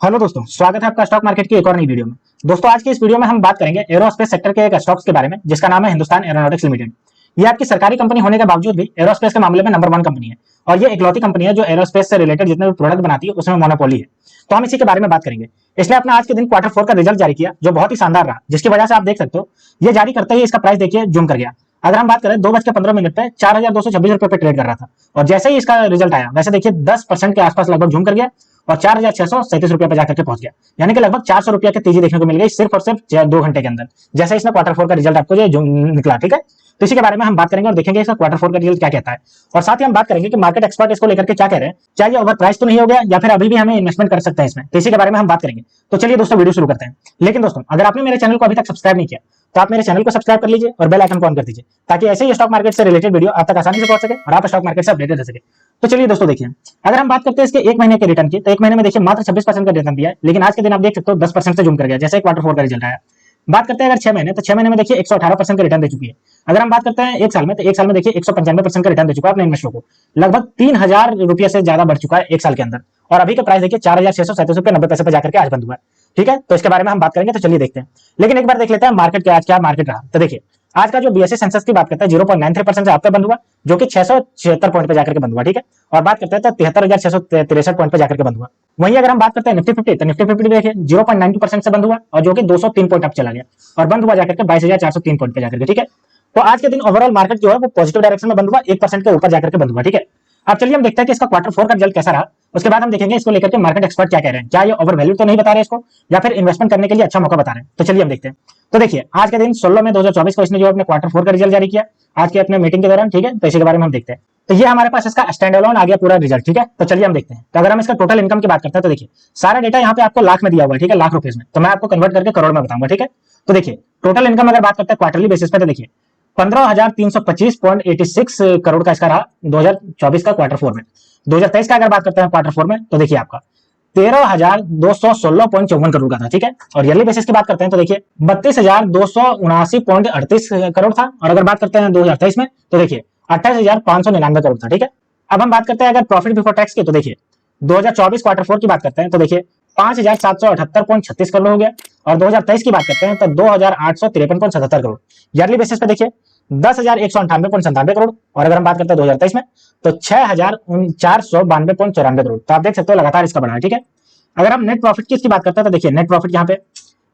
Hello दोस्तों, स्वागत है आपका स्टॉक मार्केट की एक और नई वीडियो में। दोस्तों, आज की इस वीडियो में हम बात करेंगे एरोस्पेस सेक्टर के एक स्टॉक्स के बारे में जिसका नाम है हिंदुस्तान एरोनॉटिक्स लिमिटेड। ये आपकी सरकारी कंपनी होने के बावजूद भी एरोस्पेस के मामले में नंबर 1 कंपनी है और ये इकलौती कंपनी है जो एरोस्पेस से रिलेटेड जितने भी प्रोडक्ट बनाती है उसमें मोनोपोली है। तो हम इसी के बारे में बात करेंगे। इसने अपना आज के दिन क्वार्टर 4 का रिजल्ट जारी किया जो बहुत ही शानदार रहा, जिसकी वजह से आप देख सकते हो ये जारी करते ही इसका प्राइस देखिए जूम कर गया। अगर हम बात करें 2:15 पे 4,226 रुपए पे ट्रेड कर रहा था और जैसे ही इसका रिजल्ट आया वैसे देखिए 10% के आसपास लगभग जूम कर गया और 4,637 रुपए पे जाकर के पहुंच गया। यानी कि लगभग 400 रुपए की तेजी देखने को मिल गई सिर्फ और सिर्फ 2 घंटे के अंदर, जैसे इसमें क्वार्टर 4 का रिजल्ट आपको जो निकला। ठीक है, तो इसी के बारे में हम बात करेंगे और देखेंगे इसका क्वार्टर 4 का रिजल्ट क्या कहता है और साथ ही हम बात करेंगे कि मार्केट एक्सपर्ट इसको लेकर के क्या कह रहे हैं, क्या ये ओवर प्राइस तो नहीं हो गया या फिर अभी भी हमें इन्वेस्टमेंट कर सकते हैं इसमें। तो इसी के बारे में हम बात करेंगे। तो चलिए दोस्तों, वीडियो शुरू करते हैं। लेकिन दोस्तों, अगर आपने मेरे चैनल को अभी तक सब्सक्राइब नहीं किया तो आप मेरे चैनल को सब्सक्राइब कर लीजिए और बेल आइकन को ऑन कर दीजिए ताकि ऐसे ही स्टॉक मार्केट से रिलेटेड वीडियो आप तक आसानी से पहुंच सके और आप स्टॉक मार्केट से अपडेटेड रह सके। तो चलिए दोस्तों, देखिए अगर हम बात करते हैं इसके एक महीने के रिटर्न की, तो एक महीने में देखिए मात्र 26% का रिटर्न दिया है, लेकिन आज के दिन आप देख सकते हो 10% से जूम कर गया जैसे क्वार्टर 4 का रिजल्ट आया। बात करते हैं अगर 6 महीने, तो 6 महीने में देखिए 118% का रिटर्न दे चुकी है। अगर हम बात करते हैं एक साल में, तो एक साल में देखिए 195% का रिटर्न दे चुका है अपने इन्वेस्टर को। लगभग 3,000 रुपये से ज्यादा बढ़ चुका है एक साल के अंदर और अभी का प्राइस देखिए 4,637 रुपये 90 पैसे पे जाकर के आज बंद हुआ है। ठीक है, तो इसके बारे में हम बात करेंगे। तो चलिए देखते हैं, लेकिन एक बार देख लेते हैं मार्केट के आज क्या मार्केट रहा। तो देखिए आज का जो बीएसई सेंसेक्स की बात करते हैं 0.93% से आपका बंद हुआ जो कि 676 पॉइंट पे जाकर के बंद हुआ। ठीक है, और बात करते हैं तो 73,663 पॉइंट पे जाकर के बंद हुआ। वहीं अगर हम बात करते हैं निफ्टी 50, तो निफ्टी 50 देखिए 0.92% से बंद हुआ और जो कि 203 पॉइंट अप चला गया और बंद हुआ जाकर के 22,403 पॉइंट पे जाकर के। ठीक है, तो आज के दिन ओवरऑल मार्केट जो है वो पॉजिटिव डायरेक्शन में बंद हुआ, 1% के ऊपर जाकर के बंद हुआ। ठीक है, अब चलिए हम देखते हैं कि इसका क्वार्टर 4 का रिजल्ट कैसा रहा। उसके बाद हम देखेंगे इसको लेकर के मार्केट एक्सपर्ट क्या कह रहे हैं, क्या ये ओवर वैल्यू तो नहीं बता रहे इसको या फिर इन्वेस्टमेंट करने के लिए अच्छा मौका बता रहे हैं। तो चलिए हम देखते हैं। तो देखिए आज के दिन 16 में 2024 को इसने जो अपने क्वार्टर 4 का रिजल्ट जारी किया आज के अपने मीटिंग के दौरान। ठीक है, तो इसी के बारे में हम देखते हैं। तो ये हमारे पास इसका स्टैंड अलोन आ गया पूरा रिजल्ट। ठीक है, तो चलिए हम देखते हैं। तो अगर हम इसका टोटल इनकम की बात करते हैं तो देखिए सारा डेटा यहाँ पे आपको लाख में दिया हुआ है। ठीक है, लाख रुपीज में, तो मैं आपको कन्वर्ट करके करोड़ में बताऊंगा। ठीक है, तो देखिए टोटल इनकम अगर बात करते हैं क्वार्टरली बेसिस पे, तो देखिए 15,325.86 करोड़ का इसका रहा 2024 का क्वार्टर 4 में। 2023 का अगर बात करते हैं क्वार्टर 4 में, तो देखिए आपका 13,216.54 करोड़ का था। ठीक है, और ईयरली बेसिस की बात करते हैं तो देखिए 32,279.38 करोड़ था और अगर बात करते हैं 2023 में तो देखिए 28,599 करोड़ था। ठीक है, अब हम बात करते हैं अगर प्रॉफिट बिफोर टैक्स की, तो देखिए 2024 क्वार्टर 4 की बात करते हैं तो देखिए 5,778.36 करोड़ हो गया और 2023 की बात करते हैं तो 2,853.77 करोड़। ईयरली बेसिस पे देखिए 10,198.97 करोड़ और अगर हम बात करते हैं 2023 में तो 6,492.94 करोड़। तो आप देख सकते हो लगातार इसका बढ़ा है। ठीक है, अगर हम नेट प्रॉफिट की इसकी बात करते हैं तो देखिए नेट प्रॉफिट यहाँ पे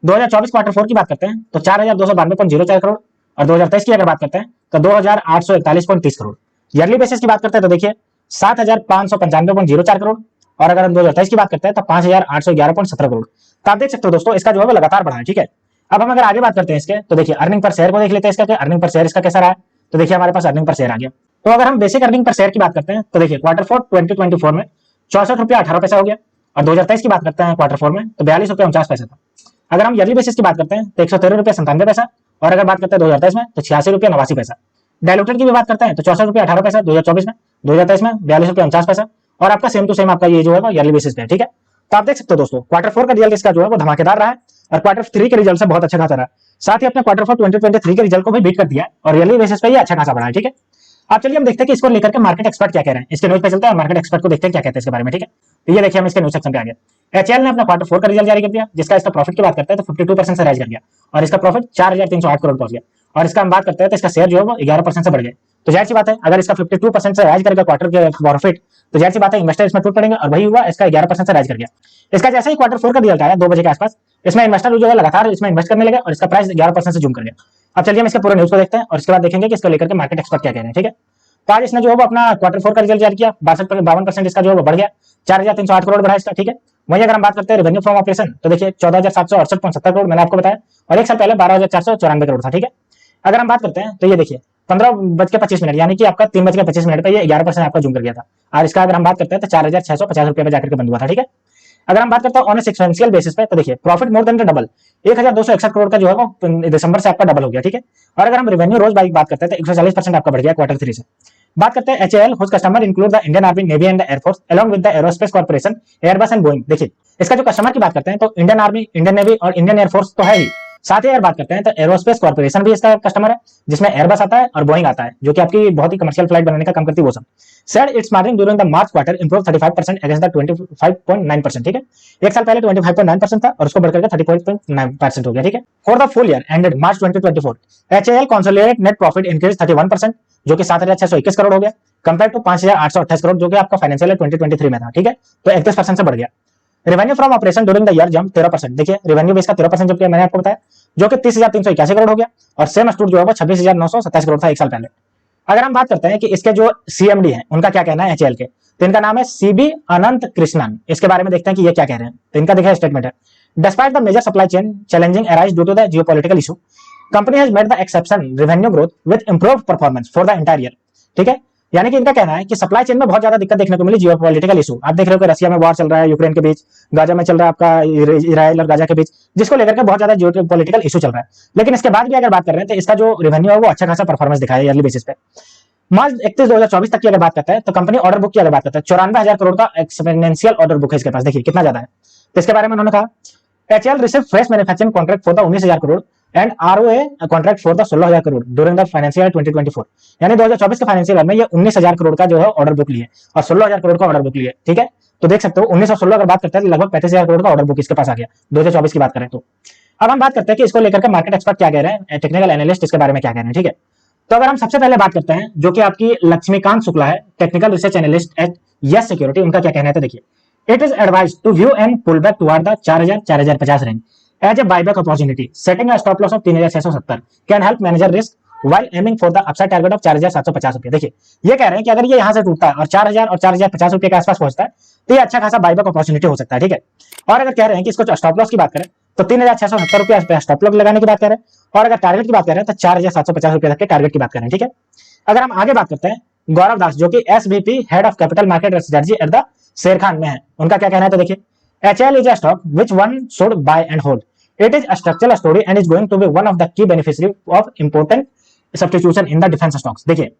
2024 क्वार्टर 4 की बात करते हैं तो 4,292.04 करोड़ और 2023 की अगर बात करते हैं तो 2,841.30 करोड़। ईयरली बेसिस की बात करते हैं तो देखिए 7,595.04 करोड़ और अगर हम 2023 की बात करते हैं तो 5,811.17 करोड़। तो आप देख सकते हो दोस्तों इसका जो है वो लगातार बढ़ा है। ठीक है, अब हम अगर आगे बात करते हैं इसके, तो देखिए अर्निंग पर शेयर को देख लेते हैं इसका, अर्निंग पर शेयर इसका कैसा रहा है। तो देखिए हमारे पास अर्निंग पर शेयर आ गया। तो अगर हम बेसिक अर्निंग पर शेयर की बात करते हैं तो देखिए क्वार्टर 4 2024 में 64 रुपया 18 पैसा हो गया और 2023 की बात करते हैं क्वार्टर 4 में तो 42 रुपया 49 पैसा था। अगर हम ईयरली बेसिस की बात करते हैं तो 113 रुपया 97 पैसा और अगर बात करते हैं 2023 में तो 86 रुपया 89 पैसा। डायलूटेड की भी बात करते हैं तो 64 रुपया 18 पैसा 2024 में, 2023 में 42 रुपया 49 पैसा और आपका सेम टू सेम आपका ये जो है वो ईयरली बेसिस पे है। ठीक है, तो आप देख सकते हो दोस्तों क्वार्टर 4 का रिजल्ट इसका जो है वो धमाकेदार रहा है और क्वार्टर 3 के रिजल्ट से बहुत अच्छा खासा रहा है। साथ ही अपने क्वार्टर 4 2023 के रिजल्ट को भी बीट कर दिया है और ईयरली बेसिस पे ये अच्छा खासा बढ़ा है। ठीक है, अब चलिए हम देखते हैं कि इसको लेकर के मार्केट एक्सपर्ट क्या कह रहे हैं। इसके न्यूज पे चलते हैं और मार्केट एक्सपर्ट को देखते हैं क्या कहते हैं इसके बारे में। ठीक है, तो ये देखिए हम इसके न्यूज सेक्शन पे आ गए। एचएल ने अपना क्वार्टर 4 का रिजल्ट जारी कर दिया जिसका इसका प्रॉफिट की बात करते हैं तो 52% से राइज कर गया और इसका प्रॉफिट 4,308 करोड़ पहुंच गया और इसका हम बात करते हैं तो इसका शेयर जो है वो 11% से बढ़ गया। तो जाहिर सी बात है अगर इसका 52% से राइज करेगा क्वार्टर के प्रॉफिट तो जाहिर सी बात है इन्वेस्टर इसमें टूट पड़ेंगे और वही हुआ, इसका 11% से राइज कर गया। इसका जैसे ही क्वार्टर 4 का रिजल्ट आया 2 बजे के आसपास इसमें इन्वेस्टर जो है लगातार इसमें इन्वेस्ट करने लगे और इसका प्राइस 11% से जूम कर गया। अब चलिए हम इसके पूरे न्यूज को देखते हैं और इसके बाद देखेंगे कि इसको लेकर के मार्केट एक्सपर्ट क्या कह रहे हैं। ठीक है, तो आज इसने जो है वो अपना क्वार्टर 4 का रिजल्ट जारी किया 52% इसका जो है वो बढ़ गया, 4,308 करोड़ बढ़ा इसका। ठीक है, वहीं अगर हम बात करते हैं रेवेन्यू फ्रॉम ऑपरेशन तो देखिए 14,768.70 करोड़ मैंने आपको बताया और एक साल पहले 12,494 करोड़ था। ठीक है, अगर हम बात करते हैं तो ये देखिए 15:25 यानी कि आपका 3:25 पे ये 11% आपका जूम कर गया था और इसका अगर हम बात करते हैं तो 4,650 रुपए पे जाकर के बंद हुआ था। ठीक है, अगर हम बात करते हैं ऑन सिक्वेंशियल बेसिस पे तो देखिए profit more than double 1,261 crore का जो है वो दिसंबर से आपका डबल हो गया। ठीक है, और अगर हम रेवेन्यू रोज बात करते हैं तो 140% आपका बढ़ गया क्वार्टर 3 से। बात करते हैं HAL whose customer include the Indian army, navy and air force along with the aerospace corporation, Airbus and Boeing. देखिए इसका जो कस्टमर की बात करते हैं तो इंडियन आर्मी, इंडियन नेवी और इंडियन एयरफोर्स तो है ही, साथ ही अगर बात करते हैं तो एरोस्पेस कॉर्पोरेशन भी इसका कस्टमर है, जिसमें एयरबस आता है और बोइंग आता है, जो कि आपकी बहुत ही कमर्शियल फ्लाइट बनाने का काम करती है वो सब। Said it's margin during the March quarter improve 35% against the 25.9%, ठीक है। एक साल पहले 25.9% था और उसको बढ़कर 34.9% हो गया, ठीक है। For the full year ended March 2024 HAL consolidated net profit increase 31%, जो कि 7,621 करोड़ हो गया, कंपेयर टू 5,828 करोड़ जो कि आपका फाइनेंशियल 2023 में था, ठीक है। तो 31% से बढ़ गया। Revenue from operation during the year jump 13%, देखिए रेवेन्यू भी इसका 13% जब किया मैंने आपको बताया, जो कि 30,381 करोड़ हो गया, और सेम स्टूड जो है वो 26,927 करोड़ था एक साल पहले। अगर हम बात करते हैं कि इसके जो सीएमडी हैं उनका क्या कहना है एचएएल के, तो इनका नाम है सीबी अनंत कृष्णन। इसके बारे में देखते हैं कि ये क्या कह रहे हैं। तो इनका देखिए स्टेटमेंट है, despite the major supply chain challenging arise due to the geopolitical issue, company has made the exception revenue growth with improved performance for the entire year, ठीक है। यानी कि इनका कहना है कि सप्लाई चेन में बहुत ज्यादा दिक्कत देखने को मिली जियोपॉलिटिकल इशू। आप देख रहे हो कि रशिया में वॉर चल रहा है, यूक्रेन के बीच, गाजा में चल रहा है आपका इजराइल और गाजा के बीच, जिसको लेकर के बहुत ज्यादा जियोपॉलिटिकल इशू चल रहा है। लेकिन इसके बाद भी अगर बात कर रहे हैं तो इसका जो रेवेन्यू है वो अच्छा खासा परफॉर्मेंस दिखाया ईयरली बेसिस पे। मार्च 31 2024 तक की अगर बात करते हैं तो कंपनी ऑर्डर बुक की अगर बात करते हैं 94,000 करोड़ का एक्सपोनेंशियल ऑर्डर बुक है इसके पास, देखिए कितना ज्यादा है। तो इसके बारे में उन्होंने कहा HL receive fresh manufacturing contract for the 19,000 crore and ROA contract for the 16,000 crore during the financial 2024, यानी 2024 के फाइनेंशियल में ये 19,000 करोड़ का जो है ऑर्डर बुक लिए और 16,000 करोड़ का ऑर्डर बुक लिए, ठीक है। तो देख सकते हो 19 और 16 अगर बात करते हैं तो लगभग 35,000 करोड़ का ऑर्डर बुक इसके पास आ गया 2024 की बात करें तो। अब हम बात करते हैं कि इसको लेकर के मार्केट एक्सपर्ट क्या कह रहे हैं, टेक्निकल एनालिस्ट इसके बारे में क्या कह रहे हैं, ठीक है। तो अगर हम सबसे पहले बात करते हैं जो कि आपकी लक्ष्मीकांत शुक्ला है, technical research analyst at Yes Security, उनका क्या कहना है तो देखिए it is advise to view and pull back toward the 4,000-4,050 range as a buyback opportunity, setting a stop loss of 3,670 can help manager risk while aiming for the upside target of 4,750 रुपए। देखिए ये कह रहे हैं कि अगर ये यहां से टूटता है और 4,000 और 4,050 रुपए के आसपास पहुंचता है तो ये अच्छा खासा बायबैक अपॉर्चुनिटी हो सकता है, ठीक है। और अगर कह रहे हैं कि इसको स्टॉप लॉस की बात करें तो 3,670 रुपए स्टॉप लॉस लगाने की बात करें, और अगर टारगेट की बात करें तो 4,750 रुपए तक के टारगेट की बात करें, ठीक है। अगर हम आगे बात करते हैं गौरव दास जो कि SVP head of capital market strategy at the शेर खान में है, उनका क्या कहना है तो देखिए HL is a stock which one should buy and hold, it is a structural story and is going to be one of the key beneficiary of important substitution in the defence stocks. देखिए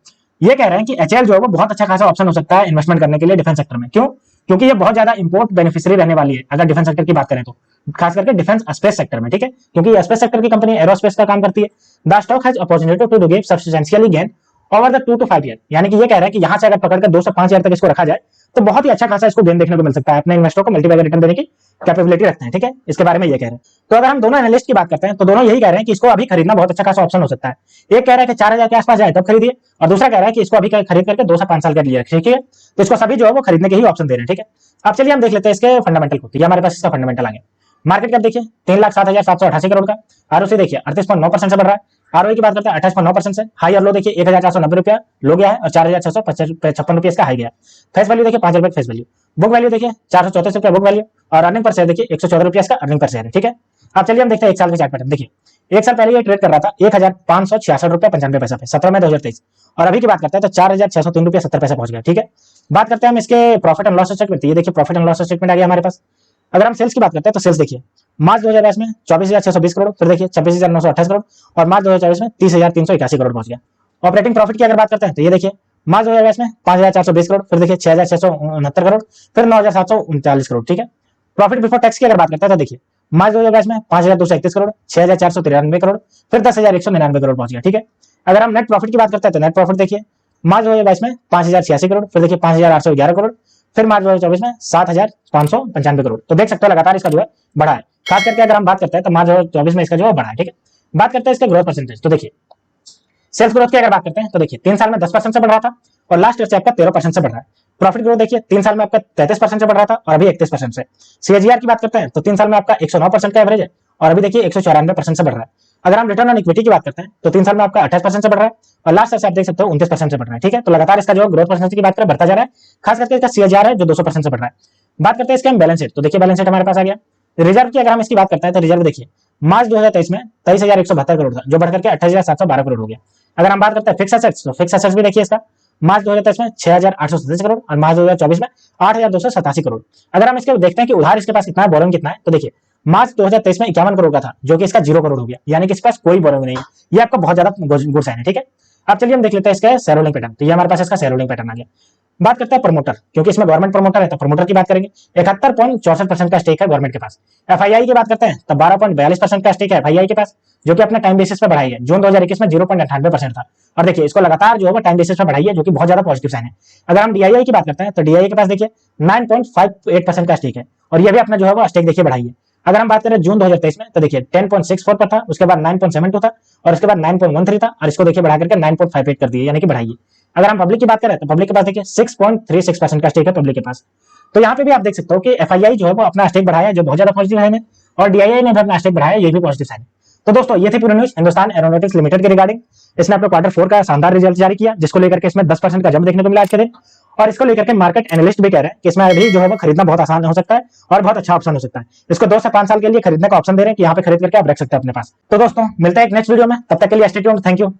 ये कह रहे हैं कि HL जो है वो बहुत अच्छा खासा ऑप्शन हो सकता है इन्वेस्टमेंट करने के लिए डिफेंस सेक्टर में। क्यों? क्योंकि ये बहुत ज्यादा इंपोर्ट बेनिफिशियरी रहने वाली है अगर डिफेंस सेक्टर की बात करें तो, खास करके डिफेंस स्पेस सेक्टर में, ठीक है। क्योंकि स्पेस सेक्टर की कंपनी एरोस्पेस का काम करती है। The stock has opportunity to give substantially gain over the 2 to 5 year, यानी कि ये कह रहे हैं कि यहां से अगर पकड़ कर 2 से 5 ईयर तक इसको रखा जाए तो बहुत ही अच्छा खासा इसको गेन देखने को मिल सकता है, अपने इन्वेस्टर को मल्टीपल रिटर्न देने की कैपेबिलिटी रखते हैं, ठीक है। इसके बारे में ये कह रहे हैं। तो अगर हम दोनों एनालिस्ट की बात करते हैं तो दोनों यही कह रहे हैं कि इसको अभी खरीदना बहुत अच्छा खासा ऑप्शन हो सकता है। एक कह रहा है कि 4,000 के आसपास जाए तब खरीदिए, और दूसरा कह रहा है कि इसको अभी खरीद करके 2 से 5 साल के लिए रखिए, ठीक है। तो इसको सभी जो है वो खरीदने के ही ऑप्शन दे रहे हैं, ठीक है। अब चलिए हम देख लेते हैं इसके फंडामेंटल को। तो ये हमारे पास इसका फंडामेंटल आ गया। मार्केट कैप देखिए 3,07,788 करोड़ का, आरओसी देखिए 38.9% से बढ़ रहा है, आरओई की बात करते हैं 28.9% से, हाई और लो देखिए 1,490 रुपया लो गया है और 4,656 रुपये इसका हाई गया। फेस वैल्यू देखिए 5 रुपये फेस वैल्यू, बुक वैल्यू देखिए 434 रुपया बुक वैल्यू, और अर्निंग पर शेयर देखिए 114 रुपया इसका अर्निंग पर शेयर है, ठीक है। अब चलिए हम देखते हैं एक साल के चार्ट पैटर्न। देखिए एक साल पहले ये ट्रेड कर रहा था 1,566 रुपया 95 पैसा पे 17 मई 2023, और अभी की बात करते हैं तो 4,603 रुपया 70 पैसा पहुंच गया, ठीक है। बात करते हैं हम इसके प्रॉफिट एंड लॉस स्टेटमेंट। ये देखिए प्रॉफिट एंड लॉस स्टेटमेंट आ गया हमारे पास। अगर हम सेल्स की बात करते हैं तो सेल्स देखिए मार्च 2022 में 24,620 करोड़, फिर देखिए 26,928 करोड़, और मार्च 2024 में 30,381 करोड़ पहुंच गया। ऑपरेटिंग प्रॉफिट की अगर बात करते हैं तो ये देखिए मार्च 2022 में 5,420 करोड़, फिर देखिए 6,669 करोड़, फिर 9,739 करोड़, ठीक है। प्रॉफिट बिफोर टैक्स की अगर बात करते हैं तो देखिए मार्च 2022 में 5,231 करोड़, 6,493 करोड़, फिर 10,199 करोड़ पहुंच गया, ठीक है। अगर हम नेट प्रॉफिट की बात करते हैं तो नेट प्रॉफिट देखिए मार्च 2022 में 5,086 करोड़, फिर देखिए 5,811 करोड़, फिर मार्च 2024 में 7,595 करोड़। तो देख सकते हो लगातार इसका जो है बढ़ा है। खास करके अगर हम बात करते हैं तो मार्च 2024 में इसका जो है बढ़ा है, ठीक है। बात करते हैं इसका ग्रोथ परसेंटेज। तो देखिए सेल्स ग्रोथ की अगर बात करते हैं तो देखिए 3 साल में 10% से बढ़ रहा था और लास्ट ईयर से आपका 13% से बढ़ रहा है। प्रॉफिट ग्रोथ देखिए 3 साल में आपका 33% से बढ़ रहा था और अभी 31% से। सीएजीआर की बात करते हैं तो 3 साल में आपका 109% का एवरेज है और अभी देखिए 194% से बढ़ रहा है। अगर हम रिटर्न ऑन इक्विटी की बात करते हैं तो 3 साल में आपका 28% से बढ़ रहा है और लास्ट ईयर से आप देख सकते हो 29% से बढ़ रहा है, ठीक है। तो लगातार इसका जो ग्रोथ परसेंटेज की बात करें बढ़ता जा रहा है। खास करके इसका सीएजीआर है जो 200% से बढ़ रहा है। बात करते हैं इसके हम बैलेंस शीट। तो देखिए बैलेंस शीट हमारे पास आ गया। रिजर्व की अगर हम इसकी बात करते हैं तो रिजर्व देखिए मार्च 2023 में 23,172 करोड़ था जो बढ़कर के 28,712 करोड़ हो गया। अगर हम बात करते हैं फिक्स एसेट्स तो फिक्स एसेट्स भी देखिए इसका मार्च 2023 में 6,837 करोड़ और मार्च 2024 में 8,287 करोड़। अगर हम इसके देखते हैं कि उधार इसके पास कितना है, बोरोइंग कितना है, तो देखिए मार्च 2023 में 51 करोड़ का था जो कि इसका 0 करोड़ हो गया, यानी कि इसके पास कोई बोरोइंग नहीं है। ये आपका बहुत ज्यादा गुड साइन है, ठीक है। अब चलिए हम देख लेते हैं इसका शेयर होल्डिंग पैटर्न। तो ये हमारे पास इसका शेयर होल्डिंग पैटर्न आ गया। बात करते हैं प्रमोटर, क्योंकि इसमें गवर्नमेंट प्रमोटर है तो प्रमोटर की बात करेंगे। 71.64% का स्टेक है गवर्नमेंट के पास। एफआईआई की बात करते हैं तो 12.42% का स्टेक है एफआईआई के पास, जो कि अपने टाइम बेसिस पे बढ़ाई है। जून 2021 में 0.98% था, और देखिए इसको लगातार जो है टाइम बेसिस पे बढ़ाई है, जो कि बहुत ज्यादा पॉजिटिव साइन है। अगर हम डीआईआई की बात करते हैं तो डीआईआई के पास देखिए 9.58% का स्टेक है, और ये भी अपना जो है वो स्टेक देखिए बढ़ाई है। अगर हम बात करें जून 2023 में तो देखिए 10.64 पर था, उसके बाद 9.72 था, और उसके बाद 9.13 था, और इसको देखिए बढ़ा करके 9.58 कर दिए, यानी कि बढ़ाइए। अगर हम पब्लिक की बात करें तो पब्लिक के पास देखिए 6.36% का स्टेक है पब्लिक के पास। तो यहाँ पे भी आप देख सकते हो कि एफआईआई जो है वो अपना स्टेक बढ़ाया, जो बहुत ज्यादा पॉजिटिव है, और डीआईआई ने भी अपना स्टेक बढ़ाया, ये भी पॉजिटिव साइन है। तो दोस्तों ये थी पूरी न्यूज हिंदुस्तान एरोनॉटिक्स लिमिटेड के रिगार्डिंग। इसने अपने क्वार्टर 4 का शानदार रिजल्ट जारी किया, जिसको लेकर के इसमें 10% का जंप देखने को मिला आज के दिन, और इसको लेकर के मार्केट एनालिस्ट भी कह रहे हैं कि इसमें अभी जो है वो खरीदना बहुत आसान हो सकता है और बहुत अच्छा ऑप्शन हो सकता है। इसको 2 से 5 साल के लिए खरीदने का ऑप्शन दे रहे हैं कि यहाँ पे खरीद करके आप रख सकते हैं अपने पास। तो दोस्तों मिलते हैं एक नेक्स्ट वीडियो में, तब तक के लिए स्टे ट्यून्ड, थैंक यू।